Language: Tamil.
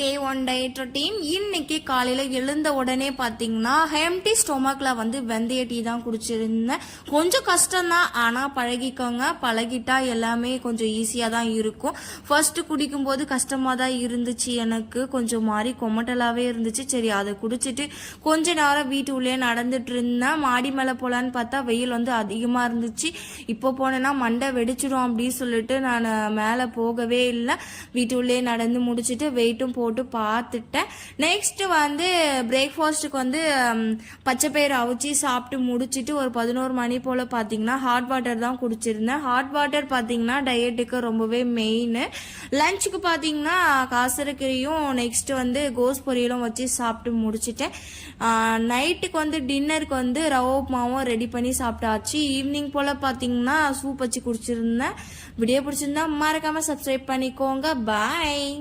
டே 1 டயட் ரொட்டீன். இன்னைக்கு காலையில எழுந்த உடனே பாத்தீங்கன்னா ஹெம்டி ஸ்டொமக்ல வெந்தய டீ தான் குடிச்சிருந்தேன். கொஞ்சம் கஷ்டம் தான், ஆனா பழகிக்கோங்க. பழகிட்டா எல்லாமே கொஞ்சம் ஈஸியா தான் இருக்கும். ஃபர்ஸ்ட் குடிக்கும் போது கஷ்டமா தான் இருந்துச்சு, எனக்கு கொஞ்சம் மாதிரி கொமட்டலாவே இருந்துச்சு. சரி அதை குடிச்சிட்டு கொஞ்ச நேரம் வீட்டு உள்ளே நடந்துட்டு இருந்தேன். மாடி மேல போலான்னு பார்த்தா வெயில் அதிகமா இருந்துச்சு. இப்போ போனேன்னா மண்டை வெடிச்சிடும் அப்படின்னு சொல்லிட்டு நான் மேல போகவே இல்லை. வீட்டு உள்ளே நடந்து முடிச்சுட்டு வெயிட்டும் போட்டு பார்த்துட்டேன். நெக்ஸ்ட் பிரேக்ஃபாஸ்ட்டுக்கு பச்சைப்பயிறு அவிச்சு சாப்பிட்டு முடிச்சுட்டு ஒரு 11 மணி போல் பார்த்தீங்கன்னா ஹாட் வாட்டர் தான் குடிச்சிருந்தேன். ஹாட் வாட்டர் பார்த்தீங்கன்னா டயட்டுக்கு ரொம்பவே மெயின். லஞ்சுக்கு பார்த்தீங்கன்னா காசரக்கறியும் நெக்ஸ்ட் கோஸ் பொரியலும் வச்சு சாப்பிட்டு முடிச்சுட்டேன். நைட்டுக்கு டின்னருக்கு ரவா உப்புமாவும் ரெடி பண்ணி சாப்பிட்டாச்சு. ஈவினிங் போல் பார்த்தீங்கன்னா சூப் வச்சு குடிச்சிருந்தேன். வீடியோ பிடிச்சிருந்தா மறக்காம சப்ஸ்கிரைப் பண்ணிக்கோங்க. பாய்.